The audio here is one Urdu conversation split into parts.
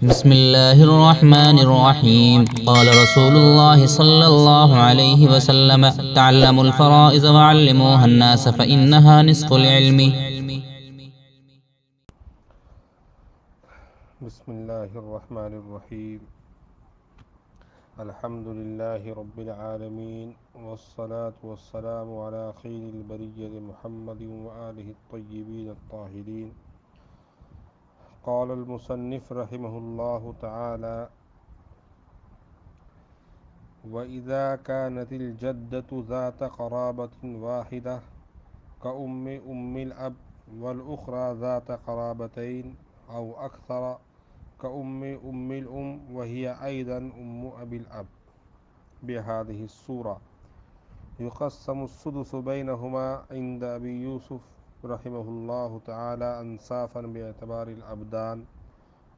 بسم الله الرحمن الرحيم. قال رسول الله صلى الله عليه وسلم: تعلموا الفرائض وعلموها الناس فإنها نصف العلم. بسم الله الرحمن الرحيم. الحمد لله رب العالمين، والصلاة والسلام على خير البرية محمد وآله الطيبين الطاهرين. قال المصنف رحمه الله تعالى: وإذا كانت الجدة ذات قرابة واحدة كأم الأب، والأخرى ذات قرابتين أو أكثر كأم الأم وهي أيضا أم أبي الأب، بهذه الصورة يقسم السدس بينهما عند أبي يوسف رحمه الله تعالى أنصافا باعتبار الأبدان،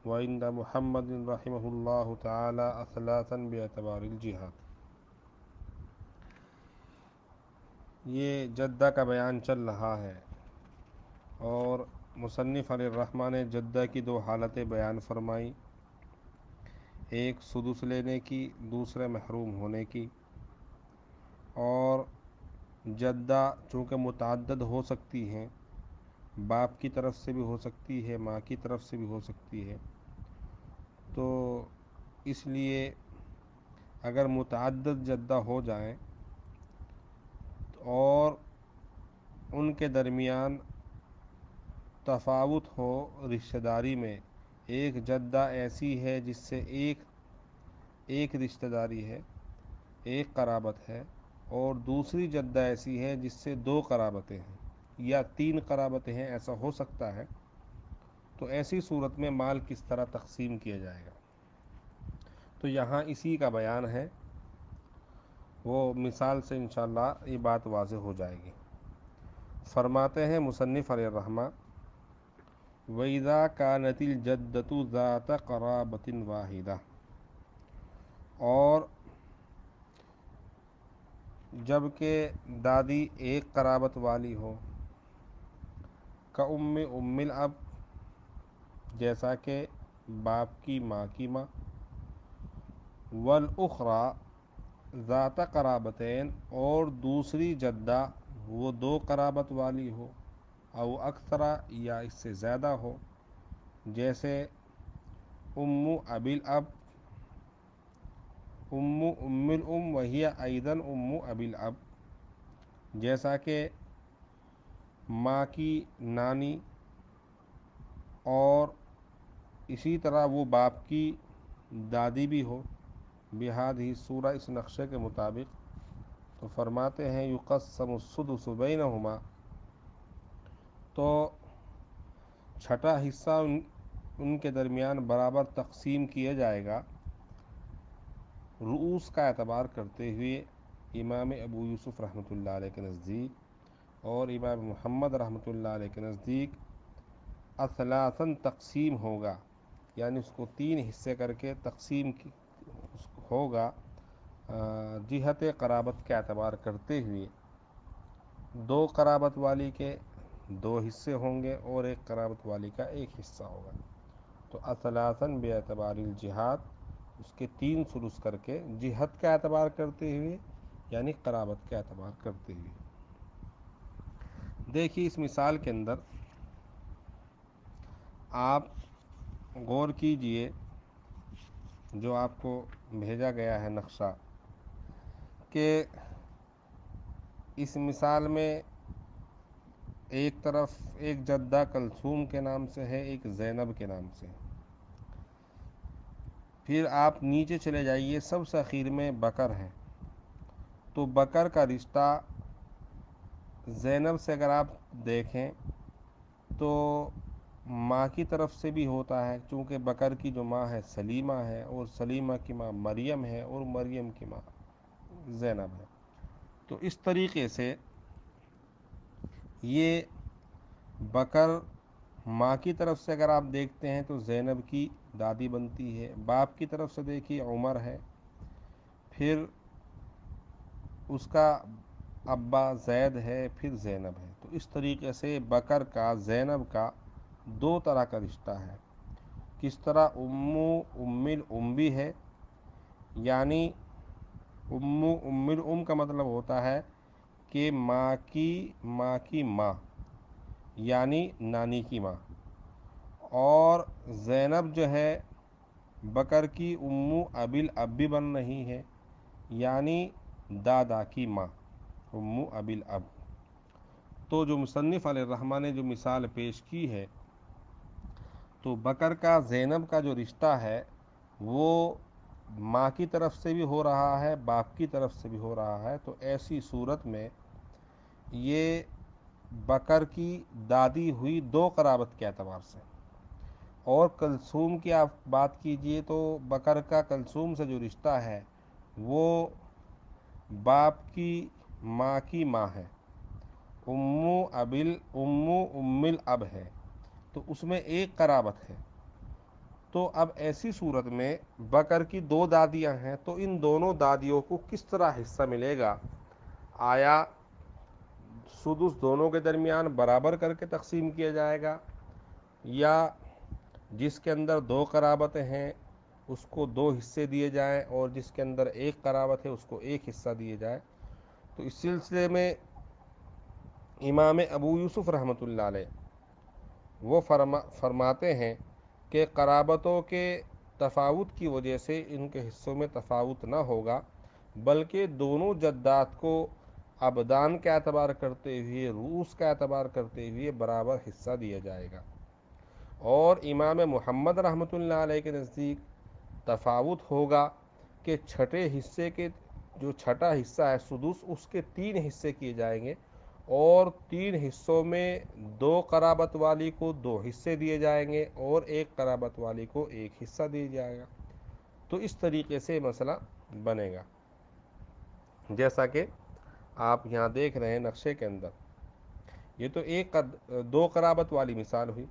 وعند محمد رحمه الله تعالى أثلاثا باعتبار الجهات. یہ جدہ کا بیان چل رہا ہے اور مصنف علیہ الرحمٰن نے جدہ کی دو حالتیں بیان فرمائی، ایک سدس لینے کی، دوسرے محروم ہونے کی. اور جدہ چونکہ متعدد ہو سکتی ہیں، باپ کی طرف سے بھی ہو سکتی ہے، ماں کی طرف سے بھی ہو سکتی ہے، تو اس لیے اگر متعدد جدہ ہو جائیں اور ان کے درمیان تفاوت ہو رشتہ داری میں، ایک جدہ ایسی ہے جس سے ایک رشتہ داری ہے، ایک قرابت ہے، اور دوسری جدہ ایسی ہے جس سے دو قرابتیں ہیں یا تین قرابتیں ہیں، ایسا ہو سکتا ہے، تو ایسی صورت میں مال کس طرح تقسیم کیا جائے گا. تو یہاں اسی کا بیان ہے، وہ مثال سے انشاءاللہ یہ بات واضح ہو جائے گی. فرماتے ہیں مصنف علیہ الرحمہ: وَإِذَا كَانَتِ الْجَدَّةُ ذَاتَ قَرَابَةٍ وَاحِدَةٍ، اور جب کہ دادی ایک قرابت والی ہو، ام الاب، جیسا کہ باپ کی ماں کی ماں، والاخری ذات قرابتین، اور دوسری جدہ وہ دو قرابت والی ہو، او اکثر یا اس سے زیادہ ہو، جیسے ام ابی الاب، ام الام وہی ایضاً ام ابی الاب، جیسا کہ ماں کی نانی اور اسی طرح وہ باپ کی دادی بھی ہو، بہذہ صورہ، اس نقشے کے مطابق. تو فرماتے ہیں یقسم السدس بینہما، تو چھٹا حصہ ان کے درمیان برابر تقسیم کیا جائے گا، رؤوس کا اعتبار کرتے ہوئے امام ابو یوسف رحمۃ اللہ علیہ کے نزدیک اور امام محمد رحمۃ اللہ علیہ کے نزدیک اثلاثاً تقسیم ہوگا، یعنی اس کو تین حصے کر کے تقسیم ہوگا جہت قرابت کا اعتبار کرتے ہوئے. دو قرابت والی کے دو حصے ہوں گے اور ایک قرابت والی کا ایک حصہ ہوگا. تو اثلاثاً بے اعتبار الجہات، اس کے تین ثلث کر کے جہت کا اعتبار کرتے ہوئے، یعنی قرابت کا اعتبار کرتے ہوئے. دیکھیے اس مثال کے اندر آپ غور کیجئے، جو آپ کو بھیجا گیا ہے نقشہ، کہ اس مثال میں ایک طرف ایک جدہ کلثوم کے نام سے ہے، ایک زینب کے نام سے. پھر آپ نیچے چلے جائیے، سب سے اخیر میں بکر ہے، تو بکر کا رشتہ زینب سے اگر آپ دیکھیں تو ماں کی طرف سے بھی ہوتا ہے، چونکہ بکر کی جو ماں ہے سلیمہ ہے، اور سلیمہ کی ماں مریم ہے، اور مریم کی ماں زینب ہے. تو اس طریقے سے یہ بکر ماں کی طرف سے اگر آپ دیکھتے ہیں تو زینب کی دادی بنتی ہے، باپ کی طرف سے دیکھیے عمر ہے، پھر اس کا ابا زید ہے، پھر زینب ہے. تو اس طریقے سے بکر کا زینب کا دو طرح کا رشتہ ہے. کس طرح ام الام بھی ہے، یعنی ام الام کا مطلب ہوتا ہے کہ ماں کی ماں، یعنی نانی کی ماں، اور زینب جو ہے بکر کی ابی الاب بھی بن رہی ہے، یعنی دادا کی ماں، ابی الاب۔ تو جو مصنف علیہ الرحمہ نے جو مثال پیش کی ہے، تو بکر کا زینب کا جو رشتہ ہے وہ ماں کی طرف سے بھی ہو رہا ہے، باپ کی طرف سے بھی ہو رہا ہے، تو ایسی صورت میں یہ بکر کی دادی ہوئی دو قرابت کے اعتبار سے۔ اور کلثوم کی آپ بات کیجئے تو بکر کا کلثوم سے جو رشتہ ہے وہ باپ کی ماں ہے، ام الاب ہے، تو اس میں ایک قرابت ہے۔ تو اب ایسی صورت میں بکر کی دو دادیاں ہیں، تو ان دونوں دادیوں کو کس طرح حصہ ملے گا؟ آیا سدس دونوں کے درمیان برابر کر کے تقسیم کیا جائے گا، یا جس کے اندر دو قرابتیں ہیں اس کو دو حصے دیے جائیں اور جس کے اندر ایک قرابت ہے اس کو ایک حصہ دیے جائے؟ تو اس سلسلے میں امام ابو یوسف رحمۃ اللہ علیہ وہ فرماتے ہیں کہ قرابتوں کے تفاوت کی وجہ سے ان کے حصوں میں تفاوت نہ ہوگا، بلکہ دونوں جدات کو ابدان کا اعتبار کرتے ہوئے، روس کا اعتبار کرتے ہوئے برابر حصہ دیا جائے گا۔ اور امام محمد رحمۃ اللہ علیہ کے نزدیک تفاوت ہوگا کہ چھٹے حصے کے جو چھٹا حصہ ہے سدس، اس کے 3 حصے کیے جائیں گے، اور 3 حصوں میں 2 قرابت والی کو 2 حصے دیے جائیں گے اور 1 قرابت والی کو 1 حصہ دیا جائے گا۔ تو اس طریقے سے مسئلہ بنے گا، جیسا کہ آپ یہاں دیکھ رہے ہیں نقشے کے اندر۔ یہ تو 2 قرابت والی مثال ہوئی،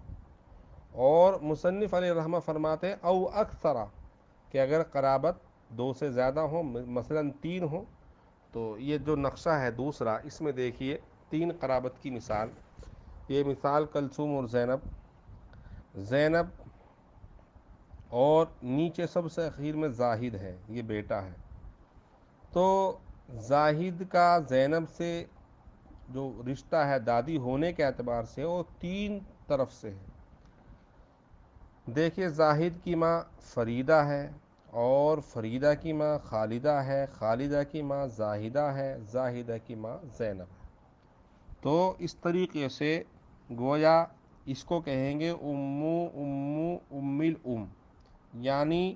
اور مصنف علیہ الرحمہ فرماتے ہیں او اکثرا، کہ اگر قرابت 2 سے زیادہ ہو، مثلا 3 ہو، تو یہ جو نقشہ ہے دوسرا، اس میں دیکھیے 3 قرابت کی مثال۔ یہ مثال کلثوم اور زینب اور نیچے سب سے اخیر میں زاہد ہے، یہ بیٹا ہے۔ تو زاہد کا زینب سے جو رشتہ ہے دادی ہونے کے اعتبار سے وہ 3 طرف سے ہے۔ دیکھیے زاہد کی ماں فریدہ ہے، اور فریدہ کی ماں خالدہ ہے، خالدہ کی ماں زاہدہ ہے، زاہدہ کی ماں زینب ہے۔ تو اس طریقے سے گویا اس کو کہیں گے ام الام، یعنی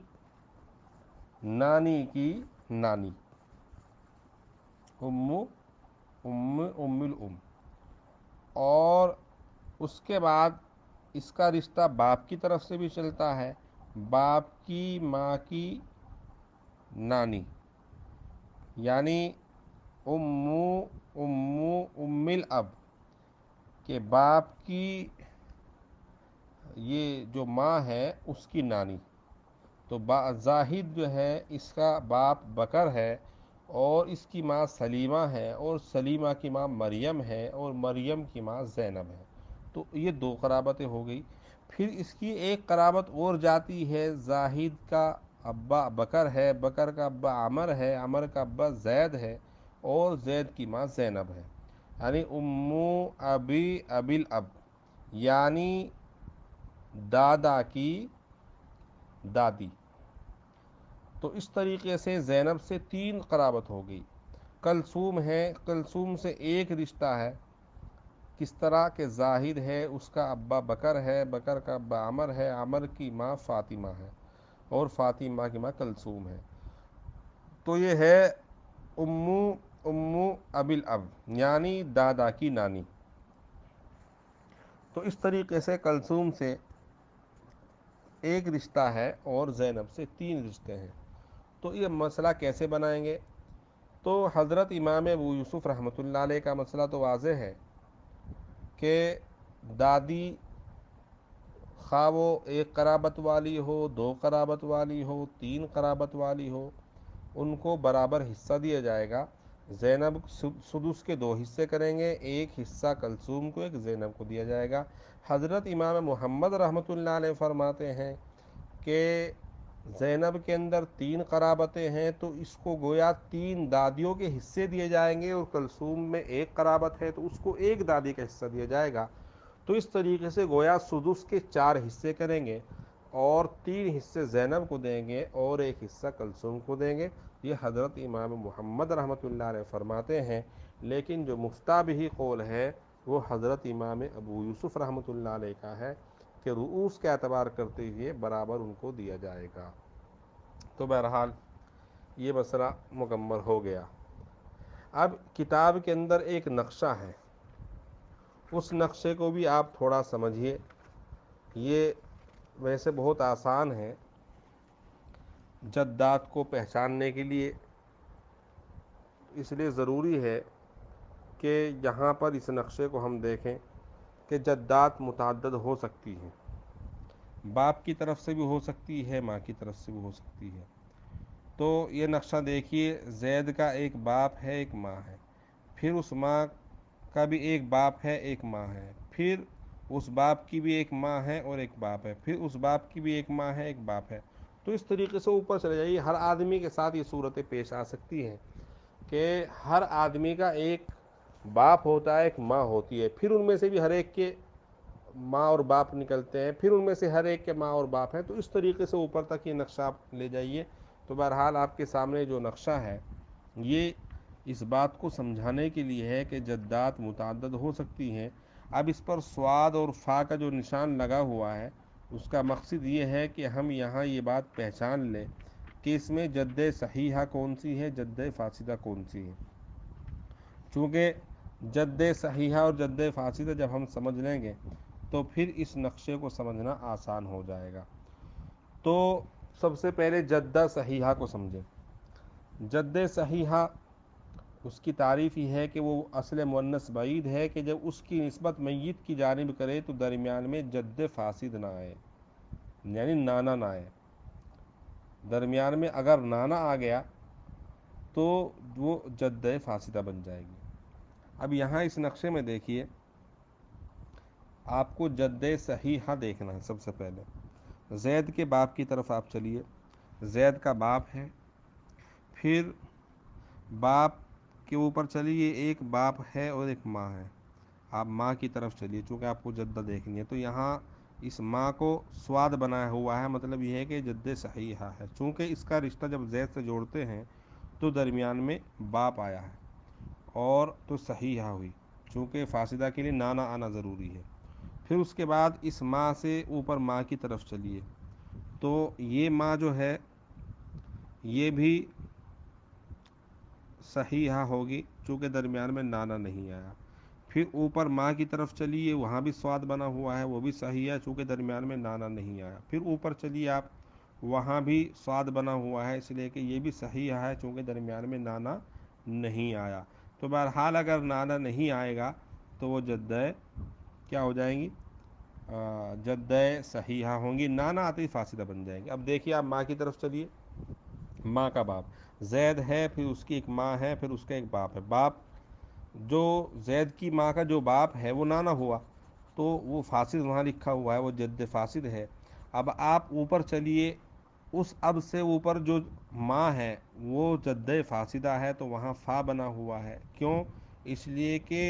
نانی کی نانی، ام الام۔ اور اس کے بعد اس کا رشتہ باپ کی طرف سے بھی چلتا ہے، باپ کی ماں کی نانی، یعنی ام الاب، کہ باپ کی یہ جو ماں ہے اس کی نانی۔ تو زاہد جو ہے اس کا باپ بکر ہے، اور اس کی ماں سلیمہ ہے، اور سلیمہ کی ماں مریم ہے، اور مریم کی ماں زینب ہے۔ تو یہ 2 قرابتیں ہو گئی۔ پھر اس کی ایک قرابت اور جاتی ہے، زاہد کا ابا بکر ہے، بکر کا ابا عمر ہے، عمر کا ابا زید ہے، اور زید کی ماں زینب ہے، یعنی ابی الاب، یعنی دادا کی دادی۔ تو اس طریقے سے زینب سے 3 قرابت ہو گئی۔ کلثوم ہے، کلثوم سے ایک رشتہ ہے، کس طرح کہ زاہد ہے، اس کا ابا بکر ہے، بکر کا ابا عمر ہے، عمر کی ماں فاطمہ ہے، اور فاطمہ کی ماں کلثوم ہے۔ تو یہ ہے ام ابی الاب، یعنی دادا کی نانی۔ تو اس طریقے سے کلثوم سے ایک رشتہ ہے اور زینب سے 3 رشتے ہیں۔ تو یہ مسئلہ کیسے بنائیں گے؟ تو حضرت امام ابو یوسف رحمۃ اللہ علیہ کا مسئلہ تو واضح ہے کہ دادی خواہ وہ 1 قرابت والی ہو، 2 قرابت والی ہو، 3 قرابت والی ہو، ان کو برابر حصہ دیا جائے گا۔ زینب سدس کے 2 حصے کریں گے، 1 حصہ کلثوم کو، 1 زینب کو دیا جائے گا۔ حضرت امام محمد رحمۃ اللہ علیہ فرماتے ہیں کہ زینب کے اندر 3 قرابتیں ہیں تو اس کو گویا 3 دادیوں کے حصے دیے جائیں گے، اور کلثوم میں 1 قرابت ہے تو اس کو 1 دادی کا حصہ دیا جائے گا۔ تو اس طریقے سے گویا سدس کے 4 حصے کریں گے، اور 3 حصے زینب کو دیں گے اور 1 حصہ کلثوم کو دیں گے۔ یہ حضرت امام محمد رحمۃ اللہ علیہ فرماتے ہیں، لیکن جو مفتابہی قول ہے وہ حضرت امام ابو یوسف رحمۃ اللہ علیہ کا ہے کہ رؤوس کا اعتبار کرتے ہوئے برابر ان کو دیا جائے گا۔ تو بہرحال یہ مسئلہ مکمل ہو گیا۔ اب کتاب کے اندر ایک نقشہ ہے، اس نقشے کو بھی آپ تھوڑا سمجھیے۔ یہ ویسے بہت آسان ہے جدات کو پہچاننے کے لیے، اس لیے ضروری ہے کہ یہاں پر اس نقشے کو ہم دیکھیں کہ جدات متعدد ہو سکتی ہیں، باپ کی طرف سے بھی ہو سکتی ہے، ماں کی طرف سے بھی ہو سکتی ہے۔ تو یہ نقشہ دیکھیے، زید کا ایک باپ ہے ایک ماں ہے، پھر اس ماں کا بھی ایک باپ ہے ایک ماں ہے، پھر اس باپ کی بھی ایک ماں ہے اور ایک باپ ہے، پھر اس باپ کی بھی ایک ماں ہے ایک باپ ہے۔ تو اس طریقے سے اوپر چلے جائیے۔ ہر آدمی کے ساتھ یہ صورتیں پیش آ سکتی ہیں کہ ہر آدمی کا ایک باپ ہوتا ہے ایک ماں ہوتی ہے، پھر ان میں سے بھی ہر ایک کے ماں اور باپ نکلتے ہیں، پھر ان میں سے ہر ایک کے ماں اور باپ ہیں۔ تو اس طریقے سے اوپر تک یہ نقشہ آپ لے جائیے۔ تو بہرحال آپ کے سامنے جو نقشہ ہے یہ اس بات کو سمجھانے کے لیے ہے کہ جدات متعدد ہو سکتی ہیں۔ اب اس پر صاد اور فا کا جو نشان لگا ہوا ہے اس کا مقصد یہ ہے کہ ہم یہاں یہ بات پہچان لیں کہ اس میں جد صحیحہ کون سی ہے، جد فاسدہ کون سی ہے۔ چونکہ جد صحیحہ اور جد فاسدہ جب ہم سمجھ لیں گے تو پھر اس نقشے کو سمجھنا آسان ہو جائے گا۔ تو سب سے پہلے جدہ صحیحہ کو سمجھیں۔ جد صحیحہ اس کی تعریف یہ ہے کہ وہ اصل مؤنث بعید ہے کہ جب اس کی نسبت میت کی جانب کرے تو درمیان میں جد فاسد نہ آئے، یعنی نانا نہ آئے۔ درمیان میں اگر نانا آ گیا تو وہ جد فاسدہ بن جائے گی۔ اب یہاں اس نقشے میں دیکھیے، آپ کو جد صحیحہ دیکھنا ہے۔ سب سے پہلے زید کے باپ کی طرف آپ چلیے، زید کا باپ ہے، پھر باپ کے اوپر چلیے، ایک باپ ہے اور ایک ماں ہے، آپ ماں کی طرف چلیے چونکہ آپ کو جدہ دیکھنی ہے۔ تو یہاں اس ماں کو سواد بنایا ہوا ہے، مطلب یہ ہے کہ جد صحیحہ ہے۔ چونکہ اس کا رشتہ جب زید سے جوڑتے ہیں تو درمیان میں باپ آیا ہے اور تو صحیحہ ہوئی، چونکہ فاسدہ کے لیے نانا آنا ضروری ہے۔ پھر اس کے بعد اس ماں سے اوپر ماں کی طرف چلیے، تو یہ ماں جو ہے یہ بھی صحیحہ ہوگی چونکہ درمیان میں نانا نہیں آیا۔ پھر اوپر ماں کی طرف چلیے، وہاں بھی سواد بنا ہوا ہے، وہ بھی صحیح ہے چونکہ درمیان میں نانا نہیں آیا۔ پھر اوپر چلیے آپ، وہاں بھی سواد بنا ہوا ہے، اس لیے کہ یہ بھی صحیح ہے چونکہ درمیان میں نانا نہیں آیا۔ تو بہرحال اگر نانا نہیں آئے گا تو وہ جدہ کیا ہو جائیں گی، جدہ صحیحہ ہوں گی، نانا آتے ہی فاسدہ بن جائیں گے۔ اب دیکھیے آپ ماں کی طرف چلیے، ماں کا باپ زید ہے، پھر اس کی ایک ماں ہے، پھر اس کا ایک باپ ہے۔ باپ جو زید کی ماں کا جو باپ ہے وہ نانا ہوا تو وہ فاسد وہاں لکھا ہوا ہے، وہ جد فاسد ہے۔ اب آپ اوپر چلیے، اس اب سے اوپر جو ماں ہے وہ جد فاسدہ ہے تو وہاں فا بنا ہوا ہے۔ کیوں؟ اس لیے کہ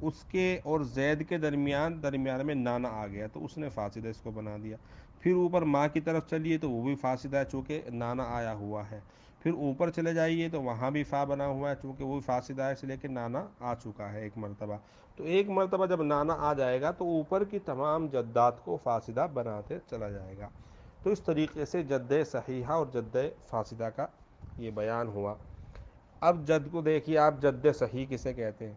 اس کے اور زید کے درمیان میں نانا آ گیا تو اس نے فاسدہ اس کو بنا دیا۔ پھر اوپر ماں کی طرف چلیے تو وہ بھی فاسدہ ہے چونکہ نانا آیا ہوا ہے۔ پھر اوپر چلے جائیے تو وہاں بھی فا بنا ہوا ہے چونکہ وہ بھی فاسدہ ہے، اس لیے کہ نانا آ چکا ہے ایک مرتبہ۔ تو ایک مرتبہ جب نانا آ جائے گا تو اوپر کی تمام جدات کو فاسدہ بناتے چلا جائے گا۔ تو اس طریقے سے جد صحیحہ اور جد فاسدہ کا یہ بیان ہوا۔ اب جد کو دیکھیے آپ، جد صحیح کسے کہتے ہیں؟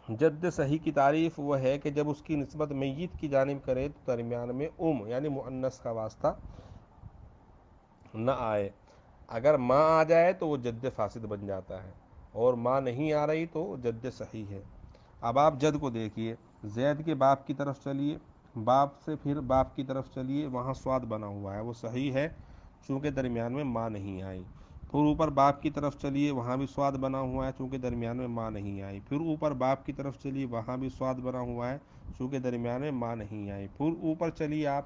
جد صحیح کی تعریف وہ ہے کہ جب اس کی نسبت میت کی جانب کرے تو درمیان میں یعنی مؤنث کا واسطہ نہ آئے۔ اگر ماں آ جائے تو وہ جد فاسد بن جاتا ہے، اور ماں نہیں آ رہی تو جد صحیح ہے۔ اب آپ جد کو دیکھیے، زید کے باپ کی طرف چلیے، باپ سے پھر باپ کی طرف چلیے، وہاں سواد بنا ہوا ہے، وہ صحیح ہے چونکہ درمیان میں ماں نہیں آئی۔ پھر اوپر باپ کی طرف چلیے، وہاں بھی سواد بنا ہوا ہے چونکہ درمیان میں ماں نہیں آئی۔ پھر اوپر باپ کی طرف چلیے، وہاں بھی سواد بنا ہوا ہے چونکہ درمیان میں ماں نہیں آئی۔ پھر اوپر چلیے آپ،